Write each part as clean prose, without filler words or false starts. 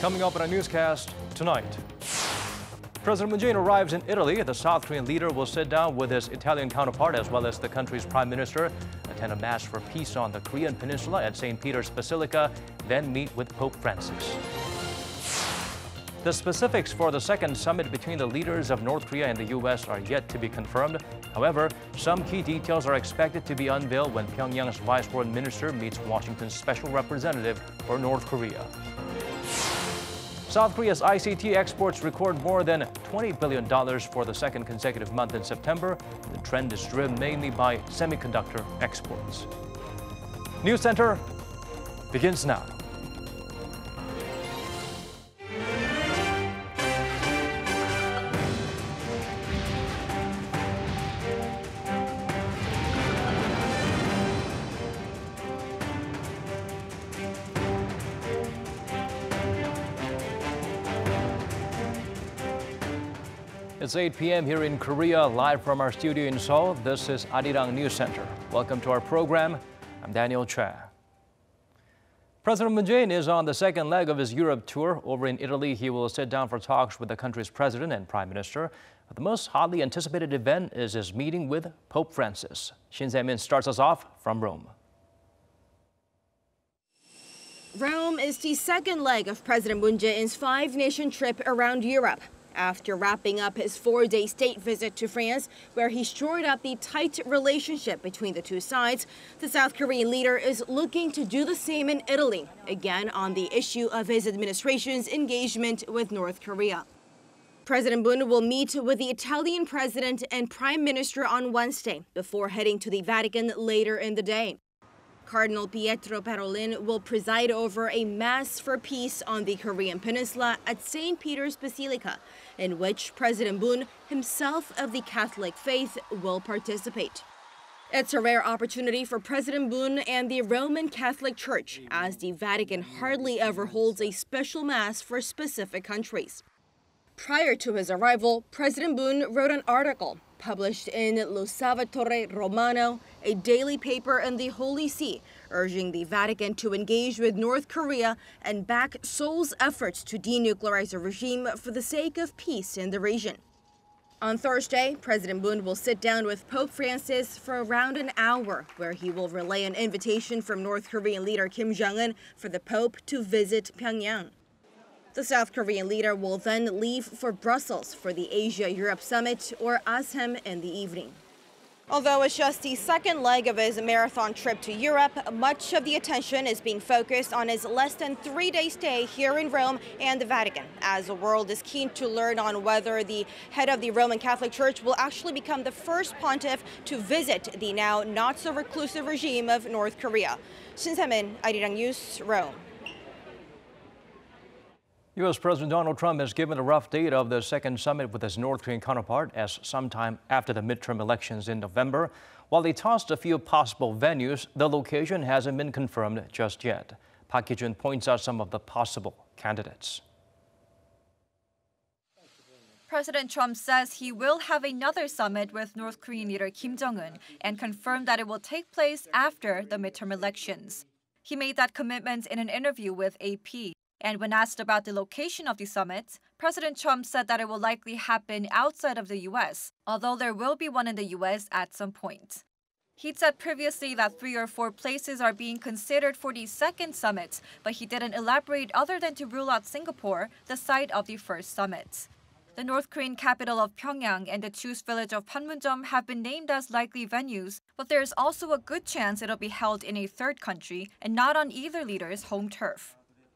Coming up in our newscast tonight. President Moon Jae-in arrives in Italy. The South Korean leader will sit down with his Italian counterpart as well as the country's prime minister, attend a mass for peace on the Korean peninsula at St. Peter's Basilica, then meet with Pope Francis. The specifics for the second summit between the leaders of North Korea and the U.S. are yet to be confirmed. However, some key details are expected to be unveiled when Pyongyang's Vice Foreign Minister meets Washington's special representative for North Korea. South Korea's ICT exports record more than $20 billion for the second consecutive month in September. The trend is driven mainly by semiconductor exports. NEWSCENTER begins now. It's 8 p.m. here in Korea, live from our studio in Seoul. This is Arirang News Center. Welcome to our program. I'm Daniel Cha. President Moon Jae-in is on the second leg of his Europe tour. Over in Italy, he will sit down for talks with the country's president and prime minister. But the most hotly anticipated event is his meeting with Pope Francis. Shin Se-min starts us off from Rome. Rome is the second leg of President Moon Jae-in's five-nation trip around Europe. After wrapping up his four-day state visit to France, where he shored up the tight relationship between the two sides, the South Korean leader is looking to do the same in Italy, again on the issue of his administration's engagement with North Korea. President Moon will meet with the Italian president and prime minister on Wednesday before heading to the Vatican later in the day. Cardinal Pietro Parolin will preside over a mass for peace on the Korean peninsula at St. Peter's Basilica, in which President Moon, himself of the Catholic faith, will participate. It's a rare opportunity for President Moon and the Roman Catholic Church, as the Vatican hardly ever holds a special mass for specific countries. Prior to his arrival, President Moon wrote an article published in L'Osservatore Romano, a daily paper in the Holy See, urging the Vatican to engage with North Korea and back Seoul's efforts to denuclearize the regime for the sake of peace in the region. On Thursday, President Moon will sit down with Pope Francis for around an hour, where he will relay an invitation from North Korean leader Kim Jong-un for the Pope to visit Pyongyang. The South Korean leader will then leave for Brussels for the Asia-Europe Summit, or ASEM, in the evening. Although it's just the second leg of his marathon trip to Europe, much of the attention is being focused on his less than three-day stay here in Rome and the Vatican, as the world is keen to learn on whether the head of the Roman Catholic Church will actually become the first pontiff to visit the now not-so-reclusive regime of North Korea. Shin Se-min, Arirang News, Rome. U.S. President Donald Trump has given a rough date of the second summit with his North Korean counterpart as sometime after the midterm elections in November. While they tossed a few possible venues, the location hasn't been confirmed just yet. Park Ki-jun points out some of the possible candidates. President Trump says he will have another summit with North Korean leader Kim Jong-un and confirmed that it will take place after the midterm elections. He made that commitment in an interview with AP. And when asked about the location of the summit, President Trump said that it will likely happen outside of the U.S., although there will be one in the U.S. at some point. He'd said previously that 3 or 4 places are being considered for the second summit, but he didn't elaborate other than to rule out Singapore, the site of the first summit. The North Korean capital of Pyongyang and the Chu's village of Panmunjom have been named as likely venues, but there is also a good chance it'll be held in a third country and not on either leader's home turf.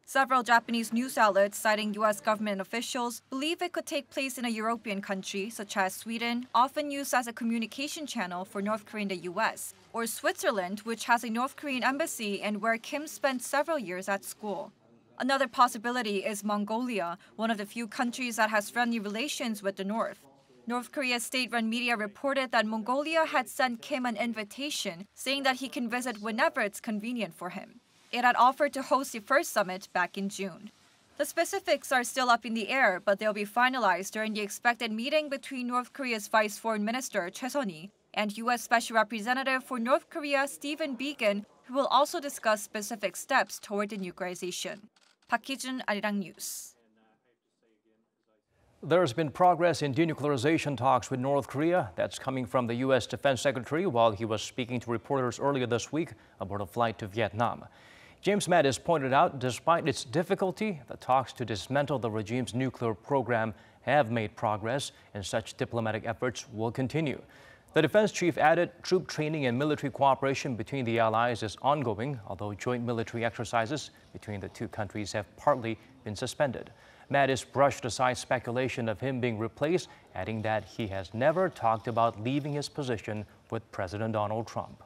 Several Japanese news outlets citing U.S. government officials believe it could take place in a European country, such as Sweden, often used as a communication channel for North Korea and the U.S., or Switzerland, which has a North Korean embassy and where Kim spent several years at school. Another possibility is Mongolia, one of the few countries that has friendly relations with the North. North Korea's state-run media reported that Mongolia had sent Kim an invitation, saying that he can visit whenever it's convenient for him. It had offered to host the first summit back in June. The specifics are still up in the air, but they'll be finalized during the expected meeting between North Korea's Vice Foreign Minister Choi Sun-hee and U.S. Special Representative for North Korea Stephen Biegun, who will also discuss specific steps toward denuclearization. Park Hee-jun, Arirang News. There's been progress in denuclearization talks with North Korea. That's coming from the U.S. Defense Secretary while he was speaking to reporters earlier this week aboard a flight to Vietnam. James Mattis pointed out, despite its difficulty, the talks to dismantle the regime's nuclear program have made progress, and such diplomatic efforts will continue. The defense chief added troop training and military cooperation between the allies is ongoing, although joint military exercises between the two countries have partly been suspended. Mattis brushed aside speculation of him being replaced, adding that he has never talked about leaving his position with President Donald Trump.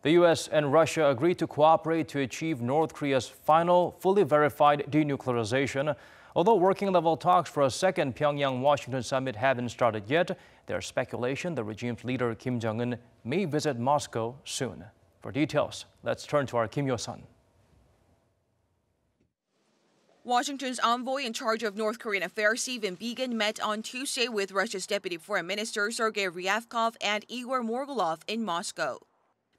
The U.S. and Russia agreed to cooperate to achieve North Korea's final, fully verified denuclearization. Although working-level talks for a second Pyongyang-Washington summit haven't started yet, there's speculation the regime's leader Kim Jong-un may visit Moscow soon. For details, let's turn to our Kim Yo-sun. Washington's envoy in charge of North Korean affairs, Stephen Biegun, met on Tuesday with Russia's Deputy Foreign Minister Sergei Ryabkov and Igor Morgulov in Moscow.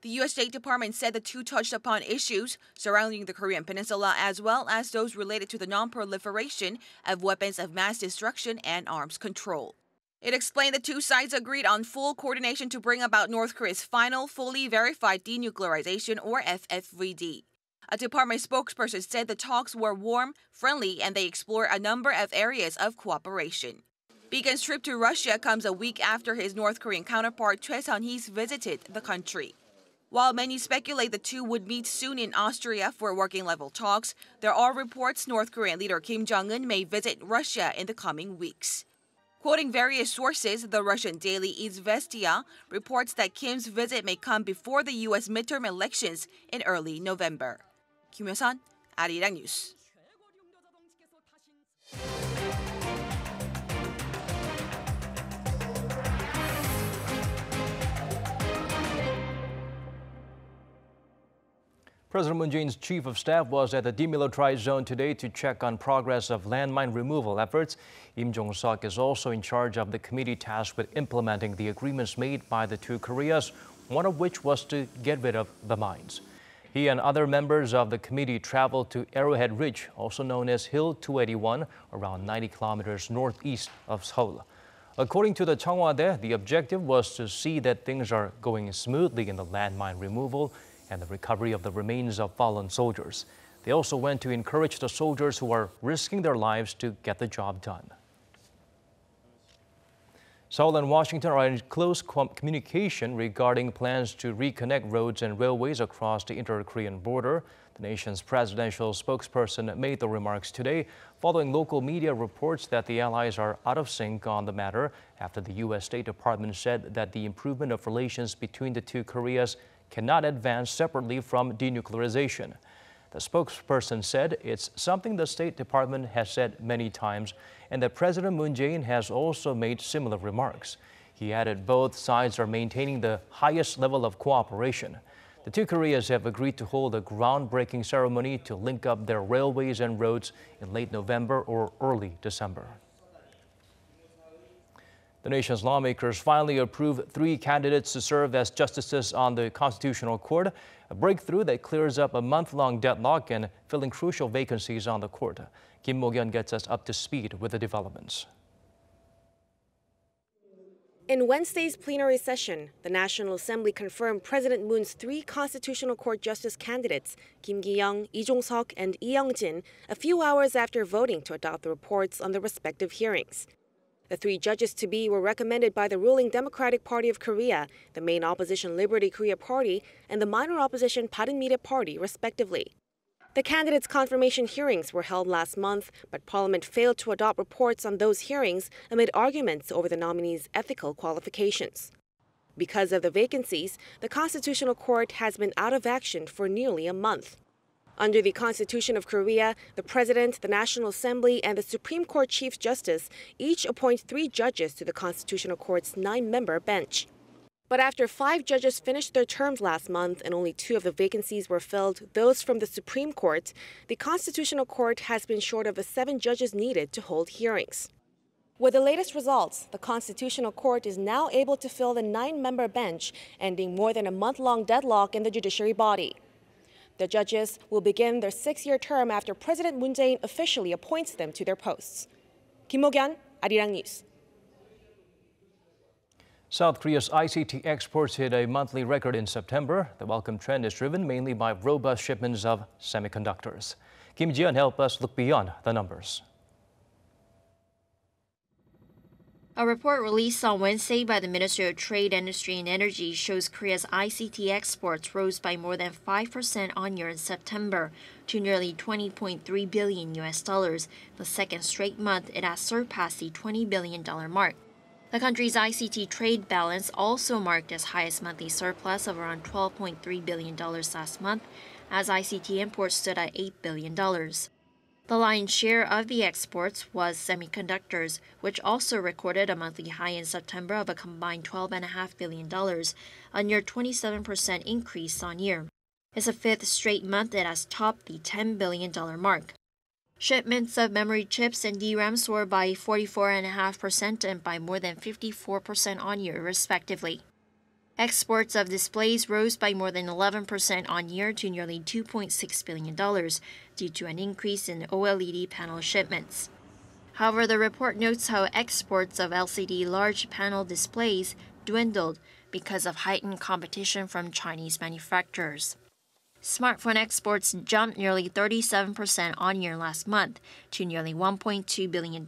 The U.S. State Department said the two touched upon issues surrounding the Korean Peninsula as well as those related to the non-proliferation of weapons of mass destruction and arms control. It explained the two sides agreed on full coordination to bring about North Korea's final, fully verified denuclearization, or FFVD. A department spokesperson said the talks were warm, friendly, and they explored a number of areas of cooperation. Biegun's trip to Russia comes a week after his North Korean counterpart Choi Sun-he's visited the country. While many speculate the two would meet soon in Austria for working-level talks, there are reports North Korean leader Kim Jong-un may visit Russia in the coming weeks. Quoting various sources, the Russian daily Izvestia reports that Kim's visit may come before the U.S. midterm elections in early November. Kim Yo-sun, Arirang News. President Moon Jae-in's chief of staff was at the demilitarized zone today to check on progress of landmine removal efforts. Jong-seok is also in charge of the committee tasked with implementing the agreements made by the two Koreas, one of which was to get rid of the mines. He and other members of the committee traveled to Arrowhead Ridge, also known as Hill 281, around 90 kilometers northeast of Seoul. According to the Cheongwade, the objective was to see that things are going smoothly in the landmine removal and the recovery of the remains of fallen soldiers. They also went to encourage the soldiers who are risking their lives to get the job done. Seoul and Washington are in close communication regarding plans to reconnect roads and railways across the inter-Korean border. The nation's presidential spokesperson made the remarks today following local media reports that the allies are out of sync on the matter after the U.S. State Department said that the improvement of relations between the two Koreas cannot advance separately from denuclearization. The spokesperson said it's something the State Department has said many times and that President Moon Jae-in has also made similar remarks. He added both sides are maintaining the highest level of cooperation. The two Koreas have agreed to hold a groundbreaking ceremony to link up their railways and roads in late November or early December. The nation's lawmakers finally approved 3 candidates to serve as justices on the Constitutional Court, a breakthrough that clears up a month-long deadlock and filling crucial vacancies on the court. Kim Mo-kyun gets us up to speed with the developments. In Wednesday's plenary session, the National Assembly confirmed President Moon's 3 Constitutional Court justice candidates, Kim Ki-young, Lee Jong-seok, and Lee Young-jin, a few hours after voting to adopt the reports on the respective hearings. The 3 judges-to-be were recommended by the ruling Democratic Party of Korea, the main opposition Liberty Korea Party, and the minor opposition Bareunmirae Party, respectively. The candidates' confirmation hearings were held last month, but Parliament failed to adopt reports on those hearings amid arguments over the nominees' ethical qualifications. Because of the vacancies, the Constitutional Court has been out of action for nearly a month. Under the Constitution of Korea, the President, the National Assembly, and the Supreme Court Chief Justice each appoint 3 judges to the Constitutional Court's 9-member bench. But after 5 judges finished their terms last month and only 2 of the vacancies were filled, those from the Supreme Court, the Constitutional Court has been short of the 7 judges needed to hold hearings. With the latest results, the Constitutional Court is now able to fill the 9-member bench, ending more than a month-long deadlock in the judiciary body. The judges will begin their 6-year term after President Moon Jae-in officially appoints them to their posts. Kim Mo-kyun, Arirang News. South Korea's ICT exports hit a monthly record in September. The welcome trend is driven mainly by robust shipments of semiconductors. Kim Ji-yeon helped us look beyond the numbers. A report released on Wednesday by the Ministry of Trade, Industry and Energy shows Korea's ICT exports rose by more than 5% on-year in September to nearly $20.3 billion, the second straight month it has surpassed the $20 billion mark. The country's ICT trade balance also marked its highest monthly surplus of around $12.3 billion last month, as ICT imports stood at $8 billion. The lion's share of the exports was semiconductors, which also recorded a monthly high in September of a combined $12.5 billion, a near 27% increase on year. It's the fifth straight month it has topped the $10 billion mark. Shipments of memory chips and DRAM soared by 44.5% and by more than 54% on year, respectively. Exports of displays rose by more than 11% on year to nearly $2.6 billion due to an increase in OLED panel shipments. However, the report notes how exports of LCD large panel displays dwindled because of heightened competition from Chinese manufacturers. Smartphone exports jumped nearly 37% on year last month to nearly $1.2 billion,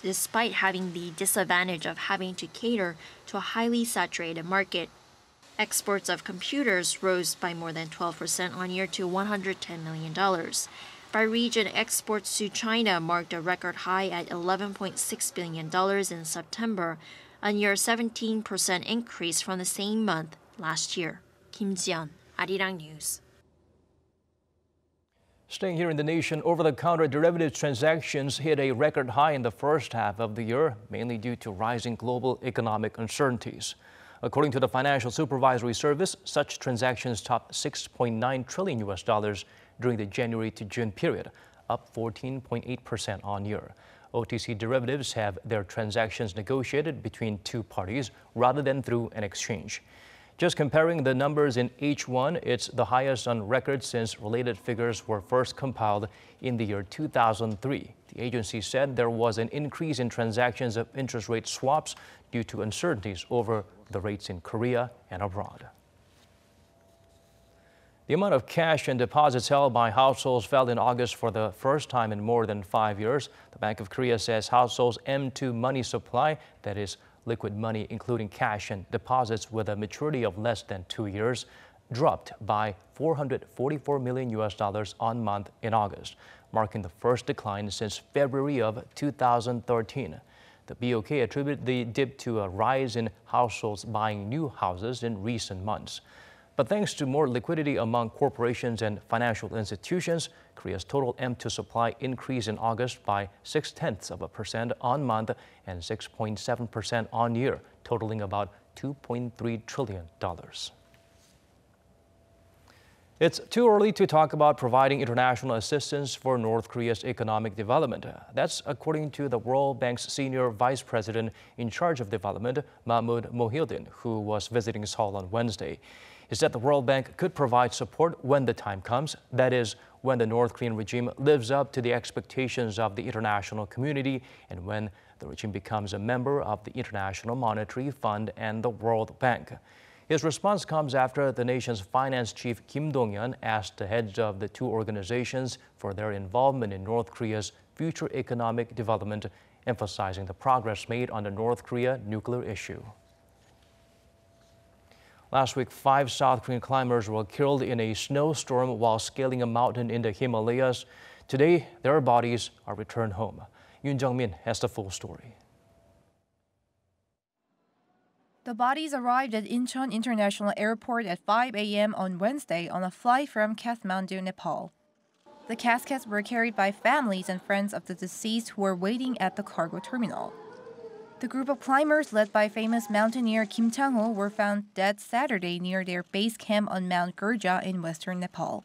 despite having the disadvantage of having to cater to a highly saturated market. Exports of computers rose by more than 12% on year to $110 million. By region, exports to China marked a record high at $11.6 billion in September, a near 17% increase from the same month last year. Kim Ji-yeon, Arirang News. Staying here in the nation, over-the-counter derivatives transactions hit a record high in the first half of the year, mainly due to rising global economic uncertainties. According to the Financial Supervisory Service, such transactions topped $6.9 trillion during the January to June period, up 14.8% on year. OTC derivatives have their transactions negotiated between two parties rather than through an exchange. Just comparing the numbers in H1, it's the highest on record since related figures were first compiled in the year 2003. The agency said there was an increase in transactions of interest rate swaps due to uncertainties over the rates in Korea and abroad. The amount of cash and deposits held by households fell in August for the first time in more than 5 years. The Bank of Korea says households' M2 money supply, that is, liquid money including cash and deposits with a maturity of less than 2 years, dropped by $444 million on month in August, marking the first decline since February of 2013. The BOK attributed the dip to a rise in households buying new houses in recent months. But thanks to more liquidity among corporations and financial institutions, Korea's total M2 supply increased in August by 0.6% on month and 6.7% on year, totaling about $2.3 trillion. It's too early to talk about providing international assistance for North Korea's economic development. That's according to the World Bank's senior vice president in charge of development, Mahmoud Mohieddin, who was visiting Seoul on Wednesday. He said the World Bank could provide support when the time comes, that is, when the North Korean regime lives up to the expectations of the international community and when the regime becomes a member of the International Monetary Fund and the World Bank. His response comes after the nation's finance chief Kim Dong-yeon asked the heads of the two organizations for their involvement in North Korea's future economic development, emphasizing the progress made on the North Korea nuclear issue. Last week, 5 South Korean climbers were killed in a snowstorm while scaling a mountain in the Himalayas. Today, their bodies are returned home. Yoon Jung-min has the full story. The bodies arrived at Incheon International Airport at 5 a.m. on Wednesday on a flight from Kathmandu, Nepal. The caskets were carried by families and friends of the deceased who were waiting at the cargo terminal. The group of climbers led by famous mountaineer Kim Chang-ho were found dead Saturday near their base camp on Mount Gurja in western Nepal.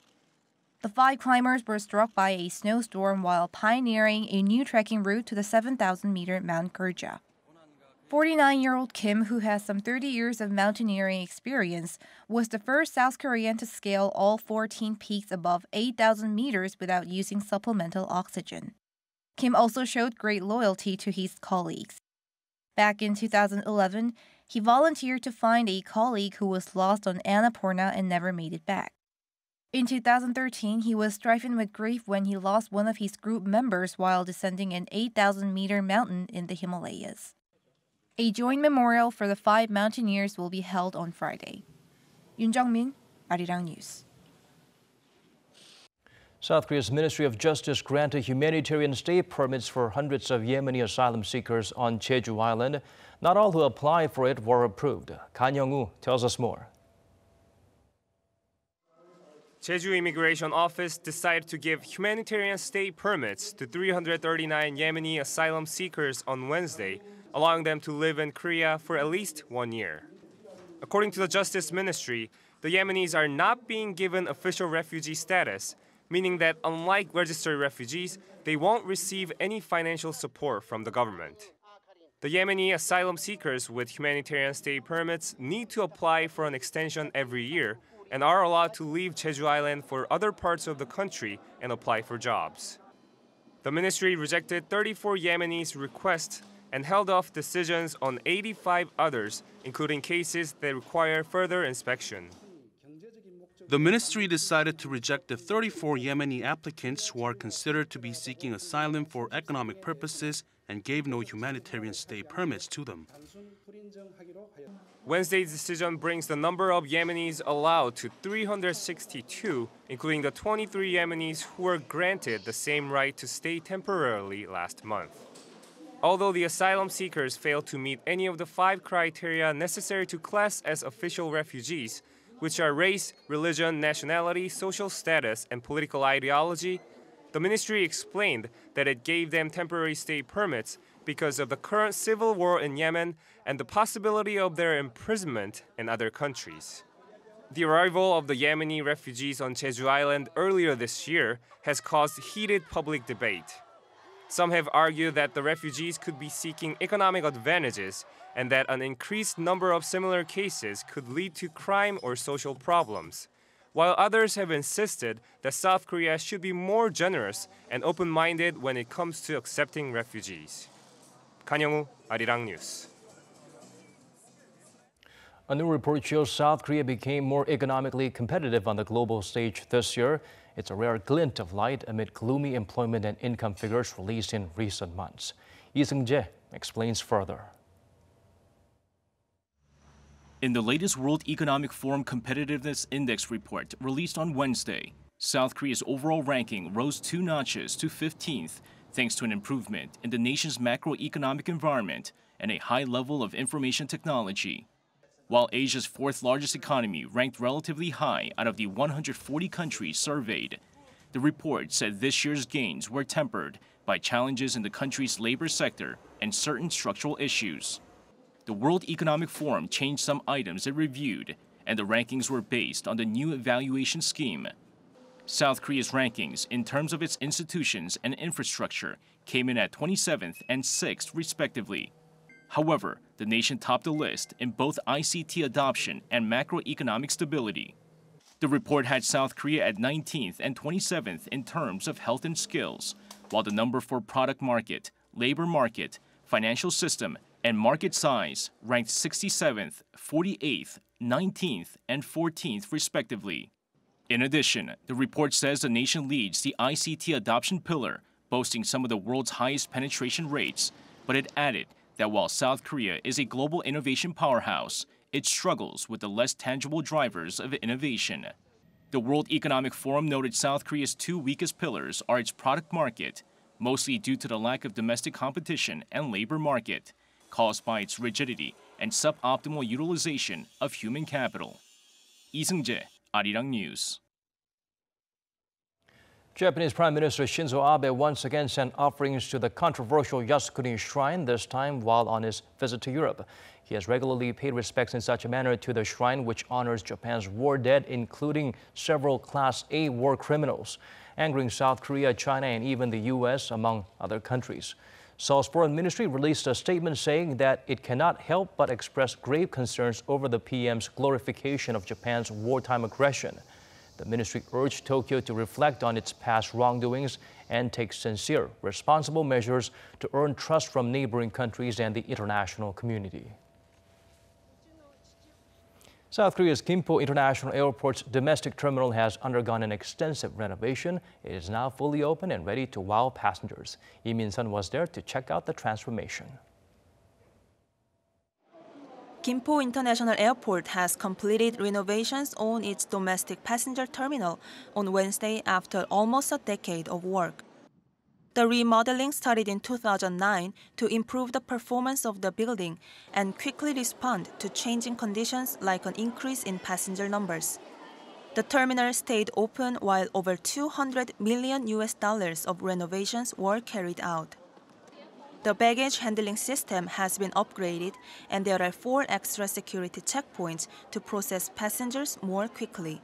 The 5 climbers were struck by a snowstorm while pioneering a new trekking route to the 7,000-meter Mount Gurja. 49-year-old Kim, who has some 30 years of mountaineering experience, was the first South Korean to scale all 14 peaks above 8,000 meters without using supplemental oxygen. Kim also showed great loyalty to his colleagues. Back in 2011, he volunteered to find a colleague who was lost on Annapurna and never made it back. In 2013, he was stricken with grief when he lost one of his group members while descending an 8,000-meter mountain in the Himalayas. A joint memorial for the 5 mountaineers will be held on Friday. Yoon Jung-min, Arirang News. South Korea's Ministry of Justice granted humanitarian stay permits for hundreds of Yemeni asylum seekers on Jeju Island. Not all who applied for it were approved. Kan Young-woo tells us more. Jeju Immigration Office decided to give humanitarian stay permits to 339 Yemeni asylum seekers on Wednesday, allowing them to live in Korea for at least 1 year. According to the Justice Ministry, the Yemenis are not being given official refugee status, meaning that unlike registered refugees, they won't receive any financial support from the government. The Yemeni asylum seekers with humanitarian stay permits need to apply for an extension every year and are allowed to leave Jeju Island for other parts of the country and apply for jobs. The ministry rejected 34 Yemenis' requests and held off decisions on 85 others, including cases that require further inspection. The ministry decided to reject the 34 Yemeni applicants who are considered to be seeking asylum for economic purposes and gave no humanitarian stay permits to them. Wednesday's decision brings the number of Yemenis allowed to 362, including the 23 Yemenis who were granted the same right to stay temporarily last month. Although the asylum seekers failed to meet any of the 5 criteria necessary to class as official refugees, which are race, religion, nationality, social status, and political ideology, the ministry explained that it gave them temporary stay permits because of the current civil war in Yemen and the possibility of their imprisonment in other countries. The arrival of the Yemeni refugees on Jeju Island earlier this year has caused heated public debate. Some have argued that the refugees could be seeking economic advantages and that an increased number of similar cases could lead to crime or social problems, while others have insisted that South Korea should be more generous and open-minded when it comes to accepting refugees. Kan Young-woo, Arirang News. A new report shows South Korea became more economically competitive on the global stage this year. It's a rare glint of light amid gloomy employment and income figures released in recent months. Lee Seung-jae explains further. In the latest World Economic Forum Competitiveness Index report released on Wednesday, South Korea's overall ranking rose 2 notches to 15th, thanks to an improvement in the nation's macroeconomic environment and a high level of information technology. While Asia's 4th largest economy ranked relatively high out of the 140 countries surveyed, the report said this year's gains were tempered by challenges in the country's labor sector and certain structural issues. The World Economic Forum changed some items it reviewed, and the rankings were based on the new evaluation scheme. South Korea's rankings in terms of its institutions and infrastructure came in at 27th and 6th respectively. However, the nation topped the list in both ICT adoption and macroeconomic stability. The report had South Korea at 19th and 27th in terms of health and skills, while the number for product market, labor market, financial system, and market size ranked 67th, 48th, 19th, and 14th respectively. In addition, the report says the nation leads the ICT adoption pillar, boasting some of the world's highest penetration rates, but it added that while South Korea is a global innovation powerhouse, it struggles with the less tangible drivers of innovation. The World Economic Forum noted South Korea's 2 weakest pillars are its product market, mostly due to the lack of domestic competition, and labor market, caused by its rigidity and suboptimal utilization of human capital. Lee Seung-jae, Arirang News. Japanese Prime Minister Shinzo Abe once again sent offerings to the controversial Yasukuni Shrine, this time while on his visit to Europe. He has regularly paid respects in such a manner to the shrine, which honors Japan's war dead, including several Class A war criminals, angering South Korea, China, and even the U.S., among other countries. Seoul's foreign ministry released a statement saying that it cannot help but express grave concerns over the PM's glorification of Japan's wartime aggression. The ministry urged Tokyo to reflect on its past wrongdoings and take sincere, responsible measures to earn trust from neighboring countries and the international community. South Korea's Gimpo International Airport's domestic terminal has undergone an extensive renovation. It is now fully open and ready to wow passengers. Lee Min-sun was there to check out the transformation. Gimpo International Airport has completed renovations on its domestic passenger terminal on Wednesday after almost a decade of work. The remodeling started in 2009 to improve the performance of the building and quickly respond to changing conditions like an increase in passenger numbers. The terminal stayed open while over $200 million of renovations were carried out. The baggage handling system has been upgraded, and there are 4 extra security checkpoints to process passengers more quickly.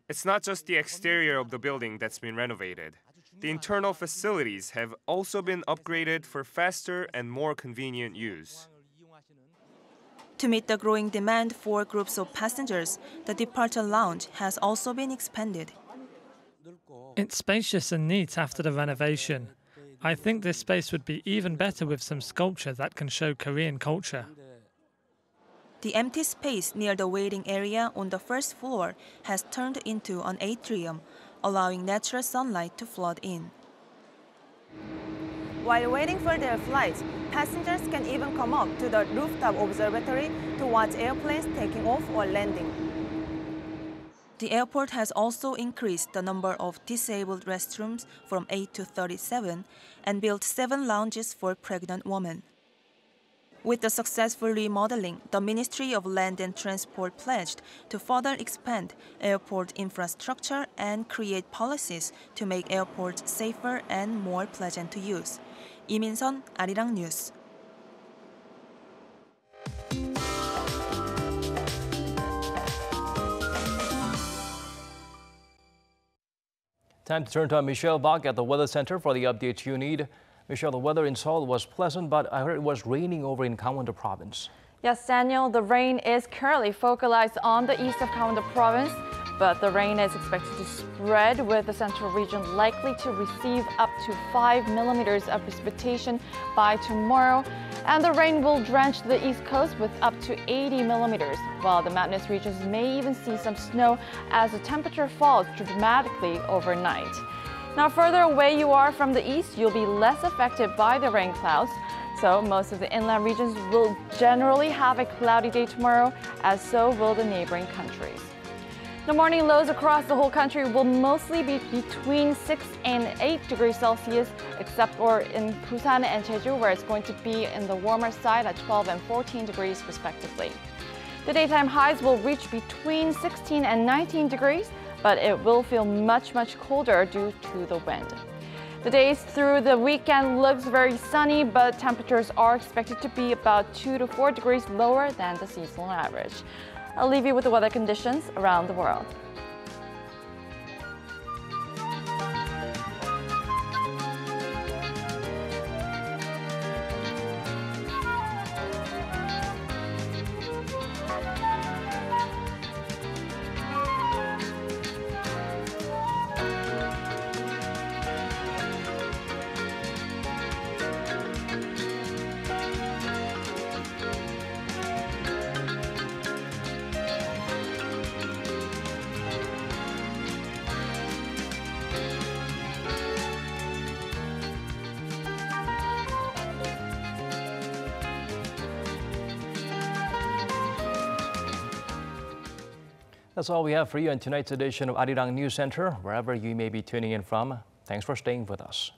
It's not just the exterior of the building that's been renovated. The internal facilities have also been upgraded for faster and more convenient use. To meet the growing demand for groups of passengers, the departure lounge has also been expanded. It's spacious and neat after the renovation. I think this space would be even better with some sculpture that can show Korean culture. The empty space near the waiting area on the first floor has turned into an atrium, allowing natural sunlight to flood in. While waiting for their flights, passengers can even come up to the rooftop observatory to watch airplanes taking off or landing. The airport has also increased the number of disabled restrooms from 8 to 37 and built 7 lounges for pregnant women. With the successful remodeling, the Ministry of Land and Transport pledged to further expand airport infrastructure and create policies to make airports safer and more pleasant to use. Lee Min-sun, Arirang News. Time to turn to Michelle Bach at the Weather Center for the updates you need. Michelle, the weather in Seoul was pleasant, but I heard it was raining over in Gangwon-do province. Yes, Daniel, the rain is currently focalized on the east of Gangwon-do province, but the rain is expected to spread, with the central region likely to receive up to 5 millimeters of precipitation by tomorrow. And the rain will drench the east coast with up to 80 millimeters, while the mountainous regions may even see some snow as the temperature falls dramatically overnight. Now, further away you are from the east, you'll be less affected by the rain clouds. So most of the inland regions will generally have a cloudy day tomorrow, as so will the neighboring countries. The morning lows across the whole country will mostly be between 6 and 8 degrees Celsius, except for in Busan and Jeju, where it's going to be in the warmer side at 12 and 14 degrees respectively. The daytime highs will reach between 16 and 19 degrees, but it will feel much colder due to the wind. The days through the weekend looks very sunny, but temperatures are expected to be about 2 to 4 degrees lower than the seasonal average. I'll leave you with the weather conditions around the world. That's all we have for you in tonight's edition of Arirang News Center. Wherever you may be tuning in from, thanks for staying with us.